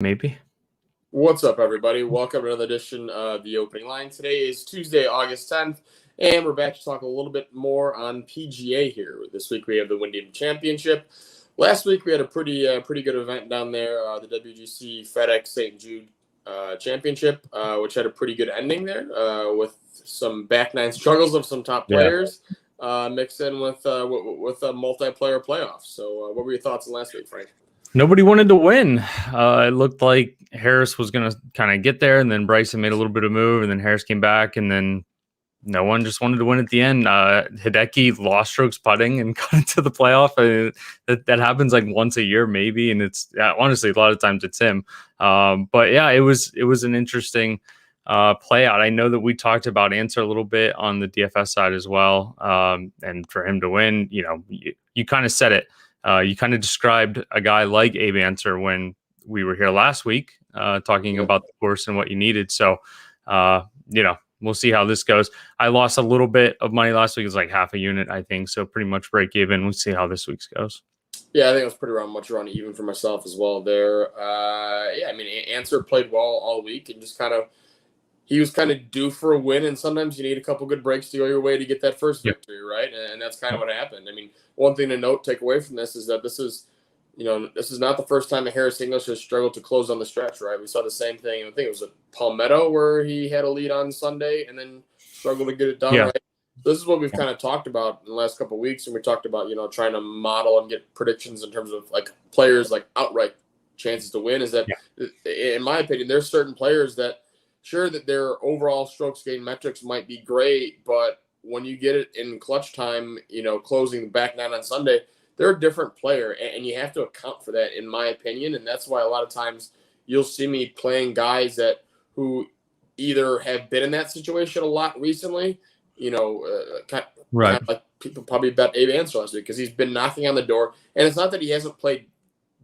Maybe. What's up, everybody? Welcome to another edition of The Opening Line. Today is Tuesday, August 10th, and we're back to talk a little bit more on PGA here. This week we have the Wyndham Championship. Last week we had a pretty good event down there, the WGC FedEx St. Jude Championship, which had a pretty good ending there with some back nine struggles of some top players mixed in with a multiplayer playoff. So what were your thoughts on last week, Frank? Nobody wanted to win. It looked like Harris was going to kind of get there, and then Bryson made a little bit of move, and then Harris came back, and then no one just wanted to win at the end. Hideki lost strokes putting and got into the playoff. That happens like once a year, maybe, and it's honestly a lot of times it's him. But yeah, it was an interesting play out. I know that we talked about Answer a little bit on the DFS side as well, and for him to win, you kind of said it. You kind of described a guy like Abe Answer when we were here last week talking about the course and what you needed. So, we'll see how this goes. I lost a little bit of money last week. It was like half a unit, I think. So pretty much break even. We'll see how this week's goes. Yeah, I think it was pretty much around even for myself as well there. Answer played well all week and just he was kind of due for a win, and sometimes you need a couple good breaks to go your way to get that first victory, right? And that's kind of what happened. I mean, one thing to take away from this is that this is not the first time that Harris English has struggled to close on the stretch, right? We saw the same thing. I think it was at Palmetto where he had a lead on Sunday and then struggled to get it done, right? This is what we've kind of talked about in the last couple of weeks, and we talked about, trying to model and get predictions in terms of like players like outright chances to win. Is that, in my opinion, there's certain players that, sure, that their overall strokes gain metrics might be great, but when you get it in clutch time, closing the back nine on Sunday, they're a different player, and you have to account for that, in my opinion. And that's why a lot of times you'll see me playing guys who either have been in that situation a lot recently, kind of like people probably bet Abe Answer last week because he's been knocking on the door. And it's not that he hasn't played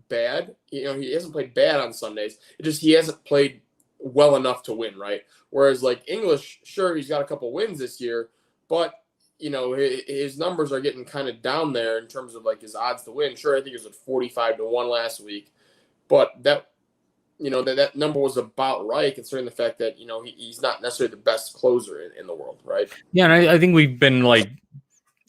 bad. He hasn't played bad on Sundays. It's just he hasn't played well enough to win, right? Whereas like English, sure, he's got a couple wins this year, but his numbers are getting kind of down there in terms of like his odds to win. Sure, I think it was at 45-1 last week, but that number was about right considering the fact that he's not necessarily the best closer in the world, right? Yeah, and I think we've been like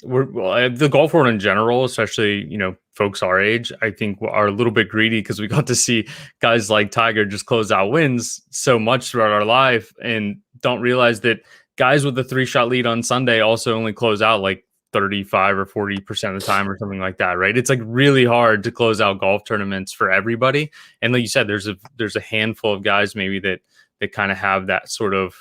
the golf world in general, especially folks our age, I think are a little bit greedy because we got to see guys like Tiger just close out wins so much throughout our life and don't realize that guys with a 3-shot lead on Sunday also only close out like 35 or 40% of the time or something like that, right? It's like really hard to close out golf tournaments for everybody. And like you said, there's a handful of guys maybe that kind of have that sort of,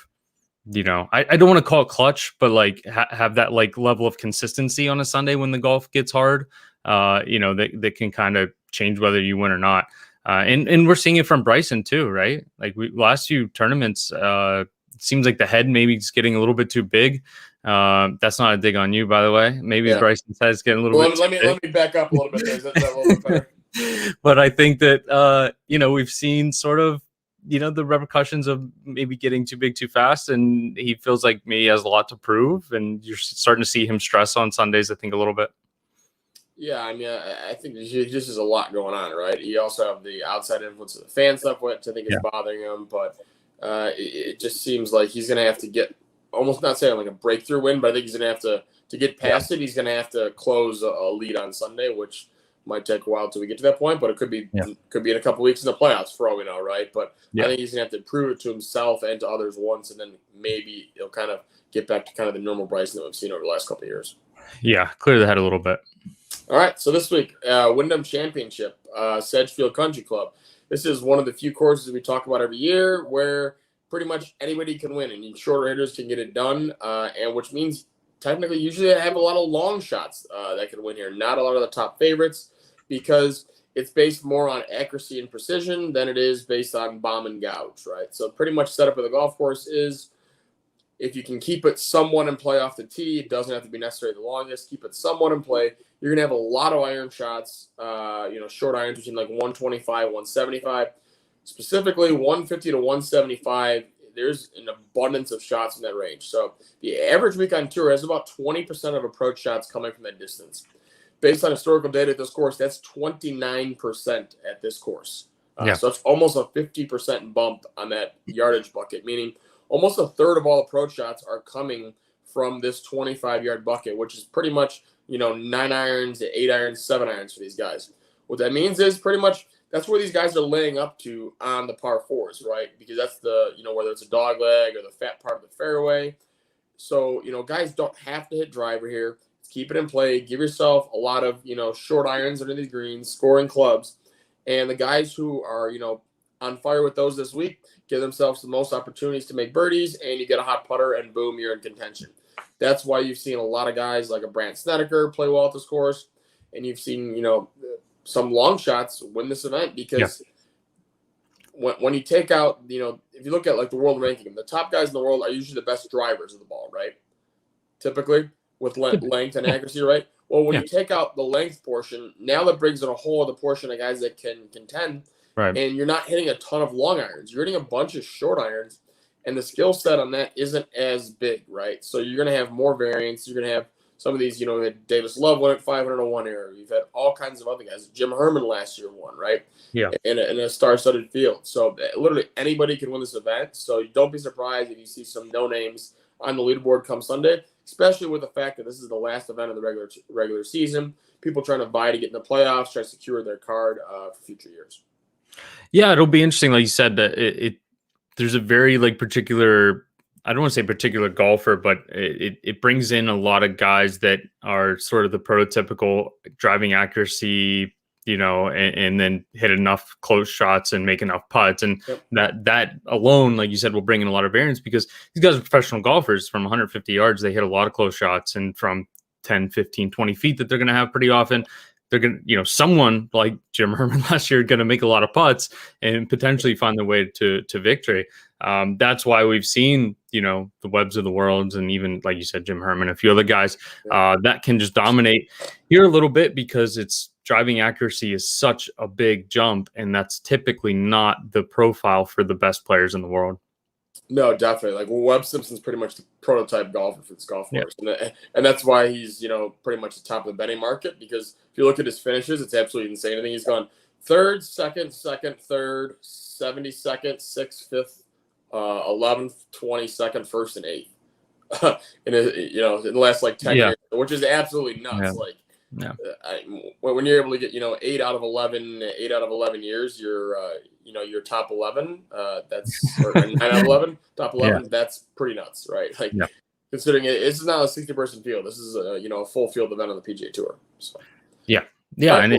I don't want to call it clutch, but like have that like level of consistency on a Sunday when the golf gets hard, that can kind of change whether you win or not. And we're seeing it from Bryson too, right? Like last few tournaments, it seems like the head maybe is getting a little bit too big. That's not a dig on you, by the way. Maybe Bryson's head's getting a little bit too big. Let me back up a little bit there. Is that a little bit better? But I think that, we've seen sort of, the repercussions of maybe getting too big too fast, and he feels like maybe he has a lot to prove, and you're starting to see him stress on Sundays, I think, a little bit. Yeah, I mean, I think there's just a lot going on, right? You also have the outside influence of the fan stuff, which I think is bothering him, but it just seems like he's going to have to get, almost not saying like a breakthrough win, but I think he's going to have to get past it. He's going to have to close a lead on Sunday, which might take a while till we get to that point, but it could be in a couple weeks in the playoffs for all we know, right? But I think he's going to have to prove it to himself and to others once, and then maybe he'll kind of get back to kind of the normal Bryson that we've seen over the last couple of years. Yeah, clear the head a little bit. All right, so this week, Wyndham Championship, Sedgefield Country Club. This is one of the few courses we talk about every year where pretty much anybody can win, and shorter hitters can get it done, and which means technically usually I have a lot of long shots that can win here, not a lot of the top favorites, because it's based more on accuracy and precision than it is based on bomb and gouge, right? So pretty much setup of the golf course is if you can keep it somewhat in play off the tee, it doesn't have to be necessarily the longest, keep it somewhat in play, you're going to have a lot of iron shots, short irons between like 125, 175, specifically 150 to 175. There's an abundance of shots in that range. So the average week on tour has about 20% of approach shots coming from that distance. Based on historical data at this course, that's 29% at this course. So it's almost a 50% bump on that yardage bucket, meaning almost a third of all approach shots are coming from this 25-yard bucket, which is pretty much, 9 irons, 8 irons, 7 irons for these guys. What that means is pretty much that's where these guys are laying up to on the par fours, right? Because that's the, whether it's a dog leg or the fat part of the fairway. So, guys don't have to hit driver here. Keep it in play. Give yourself a lot of, short irons under these greens, scoring clubs. And the guys who are, on fire with those this week give themselves the most opportunities to make birdies, and you get a hot putter, and boom, you're in contention. That's why you've seen a lot of guys like a Brandt Snedeker play well at this course, and you've seen, some long shots win this event because when you take out, if you look at like the world ranking, the top guys in the world are usually the best drivers of the ball, right? Typically with length and accuracy, right? Well, when you take out the length portion, now that brings in a whole other portion of guys that can contend. Right. And you're not hitting a ton of long irons. You're hitting a bunch of short irons, and the skill set on that isn't as big, right? So you're going to have more variance. You're going to have some of these, Davis Love won at 501 era. You've had all kinds of other guys. Jim Herman last year won, right? Yeah. In a star-studded field. So literally anybody can win this event. So don't be surprised if you see some no-names on the leaderboard come Sunday, especially with the fact that this is the last event of the regular season. People trying to vie to get in the playoffs, try to secure their card for future years. Yeah, it'll be interesting. Like you said, that there's a very particular, I don't want to say particular golfer, but it brings in a lot of guys that are sort of the prototypical driving accuracy, and then hit enough close shots and make enough putts. And that alone, like you said, will bring in a lot of variance because these guys are professional golfers. From 150 yards, they hit a lot of close shots, and from 10, 15, 20 feet that they're going to have pretty often. They're going to, someone like Jim Herman last year going to make a lot of putts and potentially find their way to victory. That's why we've seen, the Webbs of the world, and even, like you said, Jim Herman, a few other guys that can just dominate here a little bit because it's driving accuracy is such a big jump. And that's typically not the profile for the best players in the world. No, definitely. Like Webb Simpson's pretty much the prototype golfer for this golf course, and that's why he's pretty much the top of the betting market. Because if you look at his finishes, it's absolutely insane. I think he's gone third, second, third, 72nd, 6th, 5th, 11th, 22nd, first, and 8th. in the last 10 years, which is absolutely nuts. When you're able to get 8 out of 11 years, you're top 11. That's or 9 out of 11, top 11. Yeah. That's pretty nuts, right? Considering it's not a 60-person field. This is a full field event on the PGA Tour. So. Yeah. And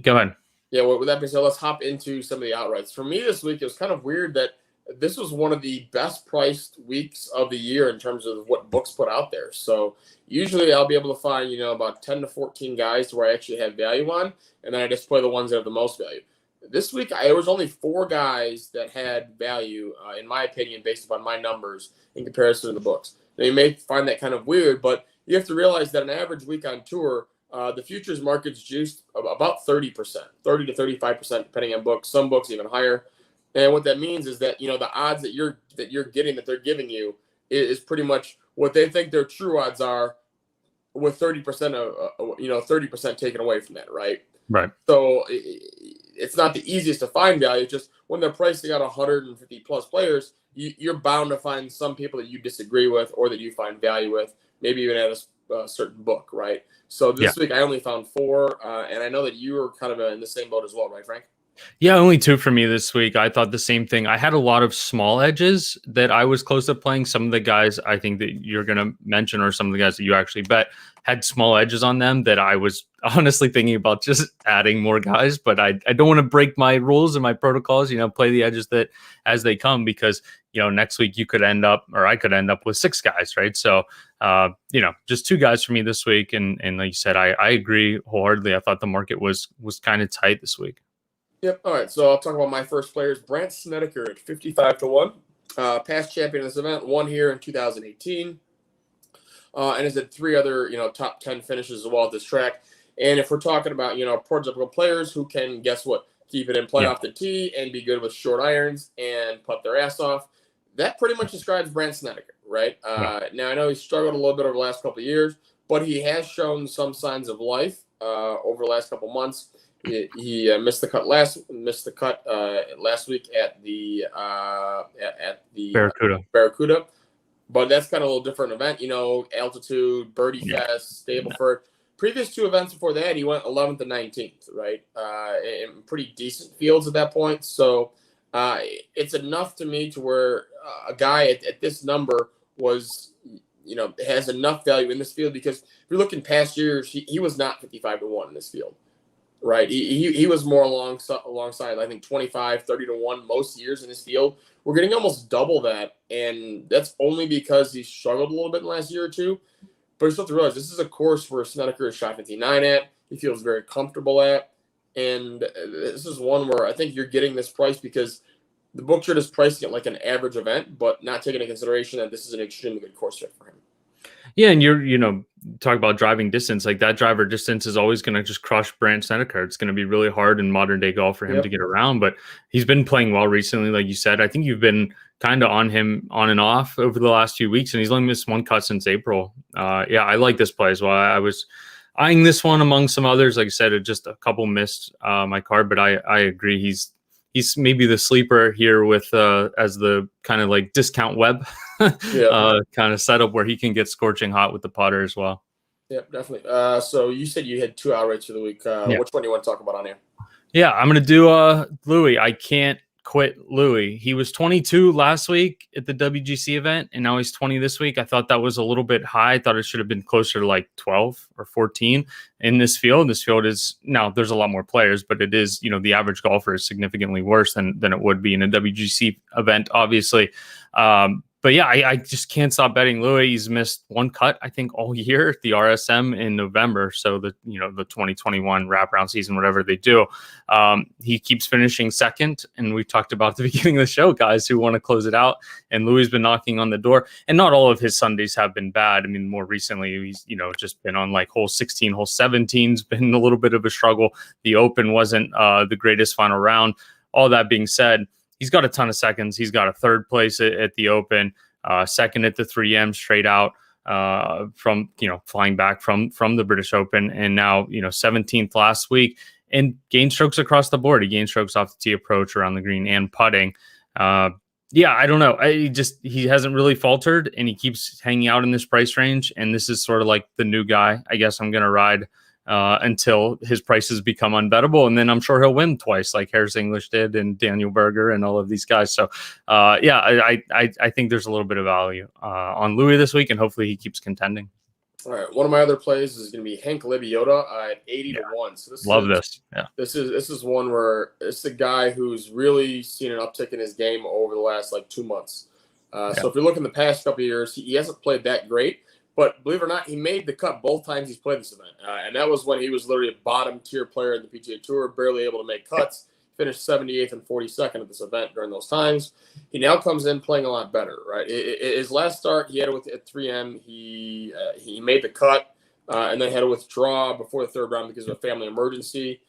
go ahead. Yeah. With that being said, let's hop into some of the outrights. For me this week, it was kind of weird that this was one of the best priced weeks of the year in terms of what books put out there. So usually I'll be able to find, about 10 to 14 guys where I actually have value on, and then I just play the ones that have the most value. This week, there was only 4 guys that had value, in my opinion, based upon my numbers in comparison to the books. Now, you may find that kind of weird, but you have to realize that an average week on tour, the futures market's juiced about 30%, 30 to 35%, depending on books. Some books even higher. And what that means is that, the odds that you're getting, that they're giving you is pretty much what they think their true odds are with 30% of, 30% taken away from that, right? Right. So it's not the easiest to find value. Just when they're pricing out 150 plus players, you're bound to find some people that you disagree with or that you find value with, maybe even at a certain book, right? So this week I only found 4, and I know that you were kind of in the same boat as well, right, Frank? Yeah, only 2 for me this week. I thought the same thing. I had a lot of small edges that I was close to playing. Some of the guys I think that you're going to mention, or some of the guys that you actually bet, had small edges on them that I was honestly thinking about just adding more guys. But I don't want to break my rules and my protocols, play the edges that as they come, because, next week you could end up, or I could end up with 6 guys, right? So, just 2 guys for me this week. And like you said, I agree wholeheartedly. I thought the market was kind of tight this week. Yep. All right. So I'll talk about my first players. Brandt Snedeker at 55 to 1. Past champion of this event, won here in 2018. And has had 3 other, top 10 finishes as well at this track. And if we're talking about, prototypical players who can, guess what, keep it in play off the tee and be good with short irons and putt their ass off, that pretty much describes Brandt Snedeker, right? Now, I know he struggled a little bit over the last couple of years, but he has shown some signs of life over the last couple of months. He missed the cut last week at the Barracuda. but that's kind of a little different event, altitude, Birdie Fest, Stableford. Previous 2 events before that, he went 11th and 19th, right? In pretty decent fields at that point. So it's enough to me to where a guy at this number was, has enough value in this field, because if you're looking past years, he was not 55-1 in this field, right? He was more alongside, I think, 25, 30-1 most years in this field. We're getting almost double that, and that's only because he struggled a little bit in the last year or two. But you still have to realize this is a course where Snedeker is shot 59 at. He feels very comfortable at. And this is one where I think you're getting this price because the book trade is pricing it like an average event, but not taking into consideration that this is an extremely good course fit for him. Yeah, and you're talk about driving distance. Like, that driver distance is always going to just crush Brandt Snedeker. It's going to be really hard in modern day golf for him to get around, but he's been playing well recently. Like you said, I think you've been kind of on him on and off over the last few weeks, and he's only missed 1 cut since April. I like this play as well. I was eyeing this one among some others. Like I said, just a couple missed my card, but I agree. He's maybe the sleeper here with as the kind of like discount web kind of setup where he can get scorching hot with the putter as well. Yeah, definitely. So you said you had 2 outrights for the week. Which one do you want to talk about on here? Yeah, I'm going to do Louis. I can't quit Louis. He was 22 last week at the WGC event, and now he's 20 this week. I thought that was a little bit high. I thought it should have been closer to like 12 or 14 in this field. This field is, now there's a lot more players, but it is, the average golfer is significantly worse than it would be in a WGC event, obviously. But yeah, I just can't stop betting Louis. He's missed 1 cut, I think, all year at the RSM in November. So the 2021 wraparound season, whatever they do, he keeps finishing second. And we talked about at the beginning of the show, guys who want to close it out. And Louis has been knocking on the door. And not all of his Sundays have been bad. I mean, more recently, he's just been on like hole 16, hole 17's been a little bit of a struggle. The Open wasn't the greatest final round. All that being said, he's got a ton of seconds. He's got a 3rd place at the Open, 2nd at the 3M straight out from flying back from the British Open, and now 17th last week, and gained strokes across the board. He gained strokes off the tee approach, around the green, and putting. I don't know. He hasn't really faltered, and he keeps hanging out in this price range. And this is sort of like the new guy. I guess I'm gonna ride until his prices become unbettable, and then I'm sure he'll win twice, like Harris English did, and Daniel Berger, and all of these guys. So, I think there's a little bit of value on Louis this week, and hopefully he keeps contending. All right, one of my other plays is going to be Hank Lebioda at 80-1. So this is one where it's a guy who's really seen an uptick in his game over the last 2 months. So if you look in the past couple of years, he hasn't played that great. But believe it or not, he made the cut both times he's played this event. And that was when he was literally a bottom-tier player in the PGA Tour, barely able to make cuts. Finished 78th and 42nd at this event during those times. He now comes in playing a lot better, right? His last start, he had it at 3M. He made the cut and then had to withdraw before the 3rd round because of a family emergency.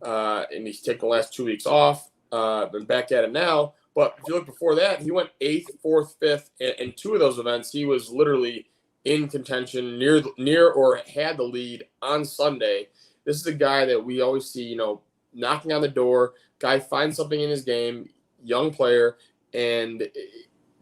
And he's taken the last 2 weeks off. Been back at it now. But if you look before that, he went 8th, 4th, 5th. And 2 of those events, he was literally in contention, near or had the lead on Sunday. This is a guy that we always see, knocking on the door. Guy finds something in his game, young player, and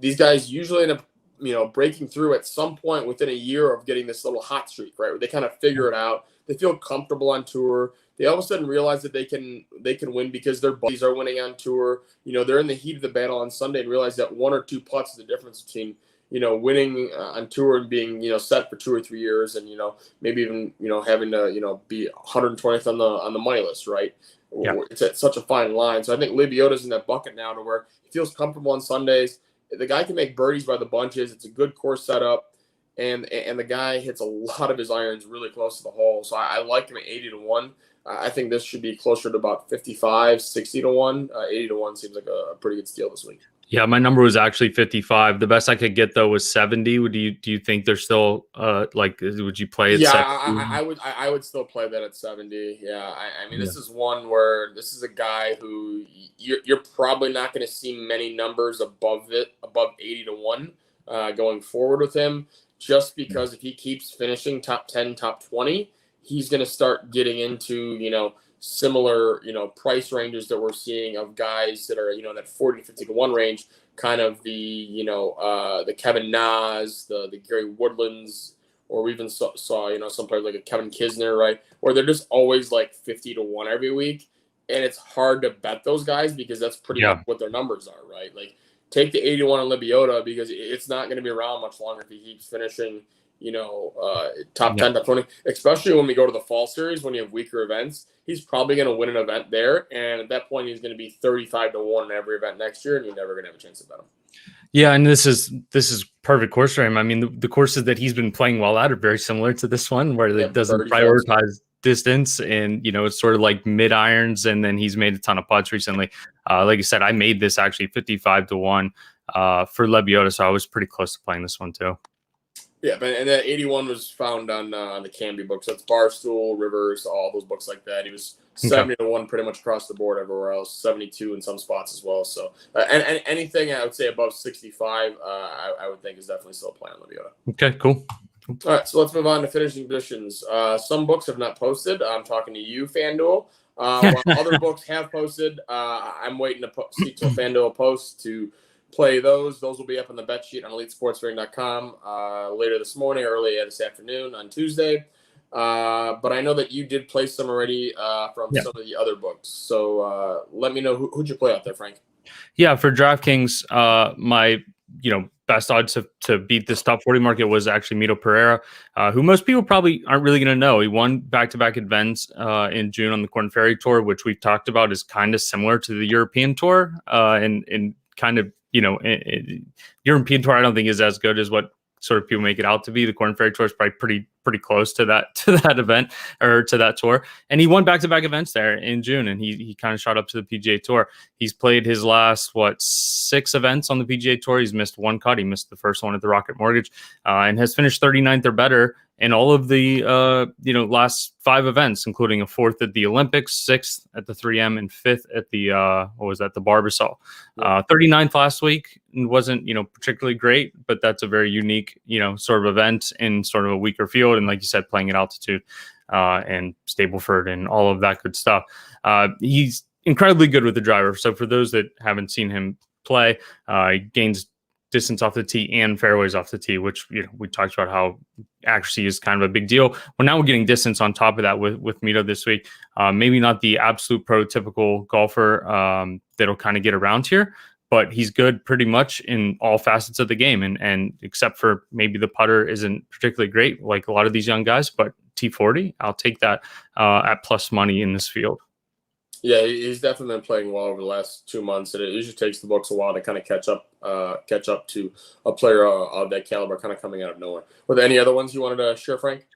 these guys usually end up, breaking through at some point within a year of getting this little hot streak, right? Where they kind of figure it out. They feel comfortable on tour. They all of a sudden realize that they can win because their buddies are winning on tour. They're in the heat of the battle on Sunday and realize that 1 or 2 putts is the difference between winning on tour and being, set for 2 or 3 years, and, maybe even, having to, be 120th on the money list, right? Yeah. It's at such a fine line. So I think Lebioda's in that bucket now to where he feels comfortable on Sundays. The guy can make birdies by the bunches. It's a good course setup, and the guy hits a lot of his irons really close to the hole. So I like him at 80-1. I think this should be closer to about 55, 60-1. 80-1 seems like a pretty good steal this week. Yeah, my number was actually 55. The best I could get though was 70. Do you think there's still would you play it? Yeah, I would still play that at 70. Yeah, I mean, this is one where this is a guy who you're probably not going to see many numbers above 80-1 going forward with him, just because if he keeps finishing top 10, top 20, he's going to start getting into similar, price ranges that we're seeing of guys that are, in that 40 to 50 to 1 range, kind of the Kevin Nas, the Gary Woodlands, or we even saw some players like a Kevin Kisner, right, where they're just always like 50 to 1 every week. And it's hard to bet those guys because that's pretty much what their numbers are, right? Like, take the 81 on Lebioda because it's not going to be around much longer if he keeps finishing, top 10, top 20, especially when we go to the fall series, when you have weaker events. He's probably going to win an event there. And at that point, he's going to be 35 to 1 in every event next year, and you're never going to have a chance to bet him. Yeah, and this is perfect course for him. I mean, the courses that he's been playing well at are very similar to this one, where it doesn't prioritize distance, and it's sort of like mid irons, and then he's made a ton of putts recently. Like I said, I made this actually 55 to 1 for Lebioda, so I was pretty close to playing this one too. Yeah, and that 81 was found on the Canby books. That's Barstool, Rivers, all those books like that. He was 70 to 1 pretty much across the board everywhere else, 72 in some spots as well. So, and anything I would say above 65, I would think is definitely still a play on Lebioda. Okay, cool. All right, so let's move on to finishing positions. Some books have not posted. I'm talking to you, FanDuel. While other books have posted, I'm waiting to see till FanDuel posts to play those. Those will be up on the bet sheet on EliteSportsBetting.com later this morning, early this afternoon on Tuesday. But I know that you did play some already from some of the other books. So let me know who'd you play out there, Frank? Yeah, for DraftKings, my best odds to beat this top 40 market was actually Mito Pereira, who most people probably aren't really going to know. He won back-to-back events in June on the Corn Ferry Tour, which we've talked about is kind of similar to the European Tour, and kind of European Tour I don't think is as good as what sort of people make it out to be. The Corn Ferry Tour is probably pretty close to that event, or to that tour. And he won back-to-back events there in June, and he kind of shot up to the PGA Tour. He's played his last 6 events on the PGA Tour. He's missed one cut. He missed the first one at the Rocket Mortgage, and has finished 39th or better in all of the last 5 events, including a 4th at the Olympics, 6th at the 3M, and 5th at the the Barbasol. 39th last week wasn't particularly great, but that's a very unique sort of event in sort of a weaker field, and like you said, playing at altitude and Stableford and all of that good stuff. He's incredibly good with the driver. So for those that haven't seen him play, he gains distance off the tee and fairways off the tee, which we talked about how accuracy is kind of a big deal. Well, now we're getting distance on top of that with Mito this week. Maybe not the absolute prototypical golfer that'll kind of get around here, but he's good pretty much in all facets of the game. And except for maybe the putter isn't particularly great, like a lot of these young guys, but T40, I'll take that at plus money in this field. Yeah, he's definitely been playing well over the last 2 months, and it usually takes the books a while to kind of catch up to a player of that caliber, kind of coming out of nowhere. Were there any other ones you wanted to share, Frank?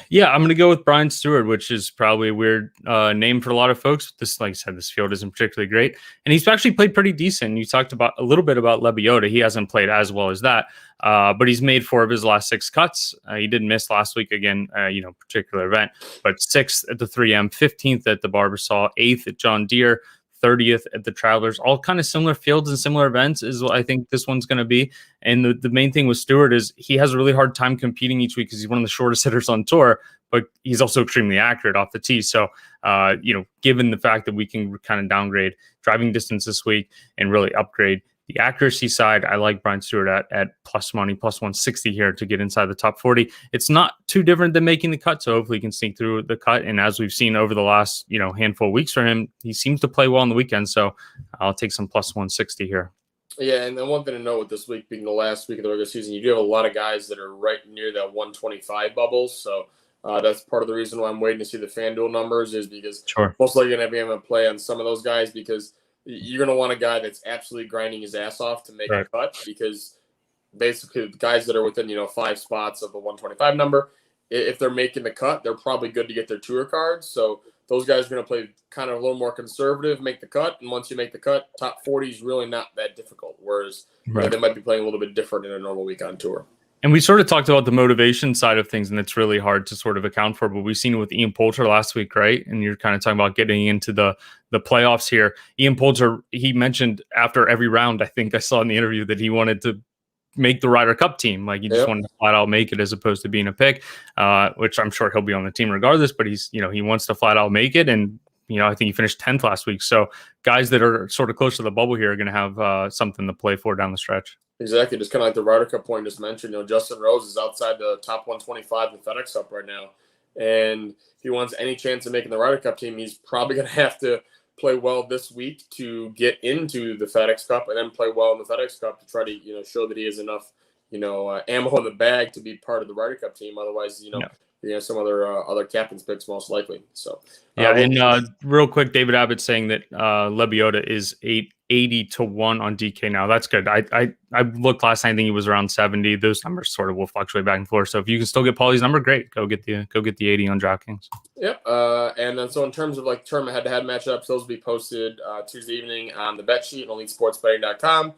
Yeah, I'm going to go with Brian Stuard, which is probably a weird name for a lot of folks. This, like I said, this field isn't particularly great, and he's actually played pretty decent. You talked about a little bit about Lebioda. He hasn't played as well as that, but he's made 4 of his last 6 cuts. He did miss last week again, particular event, but 6th at the 3M, 15th at the Barbasol, 8th at John Deere, 30th at the Travelers. All kind of similar fields and similar events is what I think this one's going to be. And the main thing with Stuard is he has a really hard time competing each week because he's one of the shortest hitters on tour, but he's also extremely accurate off the tee. So, given the fact that we can kind of downgrade driving distance this week and really upgrade the accuracy side, I like Brian Stuard at plus money, plus 160 here to get inside the top 40. It's not too different than making the cut, so hopefully he can sneak through the cut. And as we've seen over the last handful of weeks for him, he seems to play well on the weekend. So I'll take some plus 160 here. Yeah, and then one thing to note with this week being the last week of the regular season, you do have a lot of guys that are right near that 125 bubble. So that's part of the reason why I'm waiting to see the FanDuel numbers, is because most likely going to be able to play on some of those guys, because you're going to want a guy that's absolutely grinding his ass off to make a cut, because basically the guys that are within 5 spots of the 125 number, if they're making the cut, they're probably good to get their tour cards. So those guys are going to play kind of a little more conservative, make the cut, and once you make the cut, top 40 is really not that difficult, whereas they might be playing a little bit different in a normal week on tour. And we sort of talked about the motivation side of things, and it's really hard to sort of account for, but we've seen it with Ian Poulter last week, right? And you're kind of talking about getting into the playoffs here. Ian Poulter, he mentioned after every round, I think I saw in the interview, that he wanted to make the Ryder Cup team. Like, he just wanted to flat out make it as opposed to being a pick, which I'm sure he'll be on the team regardless, but he's, he wants to flat out make it. And I think he finished 10th last week. So guys that are sort of close to the bubble here are going to have something to play for down the stretch. Exactly. Just kind of like the Ryder Cup point just mentioned, Justin Rose is outside the top 125 in the FedEx Cup right now. And if he wants any chance of making the Ryder Cup team, he's probably going to have to play well this week to get into the FedEx Cup, and then play well in the FedEx Cup to try to, show that he has enough, ammo in the bag to be part of the Ryder Cup team. Otherwise, some other captain's picks most likely. So real quick, David Abbott saying that Lebioda is 80 to 1 on DK now. That's good. I looked last night. I think he was around 70. Those numbers sort of will fluctuate back and forth. So if you can still get Paulie's number, great. Go get the 80 on DraftKings. Yep. And then so in terms of like tournament head-to-head matchups, those will be posted Tuesday evening on the bet sheet on EliteSportsBetting.com.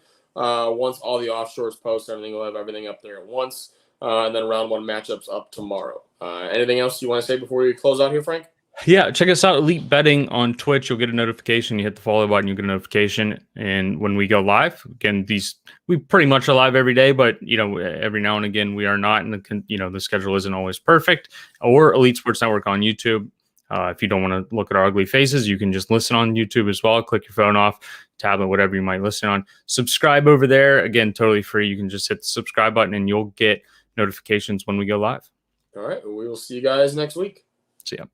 Once all the offshores post, everything will have everything up there at once. And then round 1 matchups up tomorrow. Anything else you want to say before we close out here, Frank? Yeah, check us out, Elite Betting on Twitch. You'll get a notification. You hit the follow button, you get a notification. And when we go live, again, we pretty much are live every day, but every now and again we are not, and the schedule isn't always perfect. Or Elite Sports Network on YouTube. If you don't want to look at our ugly faces, you can just listen on YouTube as well. Click your phone off, tablet, whatever you might listen on. Subscribe over there. Again, totally free. You can just hit the subscribe button and you'll get notifications when we go live. All right. We will see you guys next week. See ya.